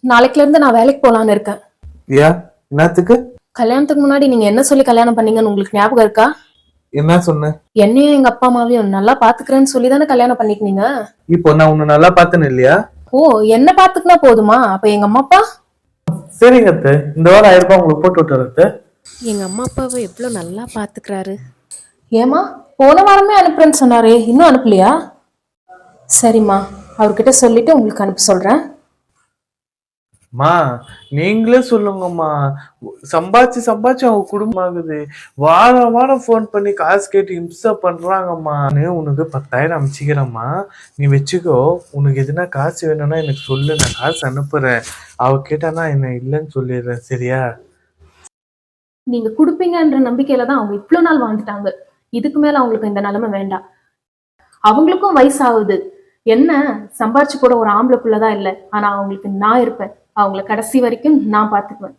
நாளைக்குல இருந்து நான் வேலைக்கு போலான்னு இருக்கேன். ஏன்? என்னத்துக்கு? கல்யாணத்துக்கு முன்னாடி நீங்க என்ன சொல்லி கல்யாணம் பண்ணீங்கன்னு உங்களுக்கு ஞாபகம் இருக்கா? என்ன சொன்ன? என்னையும் எங்க அப்பா அம்மாவையும் நல்லா பாத்துக்கிறேன்னு சொல்லி தானே கல்யாணம் பண்ணிக்கினீங்க. இப்போ நான் உன்னை நல்லா பார்த்தேன்னு இல்லையா? ஓ, என்ன பாத்துக்கினா போதுமா? அப்ப எங்க அம்மா அப்பா? சரிங்க அத்தை, இந்த வாரம் 1000 ரூபாய் உங்களுக்கு போட்டு விட்டுறேன் அத்தை. எங்க அம்மா அப்பாவை எவ்வளவு நல்லா பாத்துக்கிறாரு. ஏமா, போன வாரமே அனுப்புறேன்னு சொன்னாரே, இன்னும் அனுப்பலையா? சரிம்மா, அவர்கிட்ட சொல்லிட்டு உங்களுக்கு அனுப்ப சொல்றேன். மா, நீங்களே சொல்லுங்கம்மா. சம்பாதிச்சு சம்பாதிச்சு அவங்க குடும்பம் ஆகுது. வாரம் வாரம் ஃபோன் பண்ணி காசு கேட்டு இம்சா பண்றாங்கம்மா. நான் உனக்கு 10,000 அனுப்பிச்சிக்கிறேம்மா, நீ வச்சுக்கோ. உனக்கு எதுனா காசு வேணும்னா எனக்கு சொல்லு, நான் காசு அனுப்புறேன். அவ கேட்டானா என்ன இல்லைன்னு சொல்லிடுறேன், சரியா? நீங்க குடுப்பீங்கன்ற நம்பிக்கையில தான் அவங்க இவ்வளவு நாள் வாழ்ந்துட்டாங்க. இதுக்கு மேல அவங்களுக்கு இந்த நிலைமை வேண்டாம். அவங்களுக்கும் வயசாகுது. என்ன, சம்பாரிச்சு கூட ஒரு ஆம்பளை புள்ளதான் இல்லை, ஆனா அவங்களுக்கு நான் இருப்பேன். அவங்கள கடைசி வரைக்கும் நான் பாத்துக்குவேன்.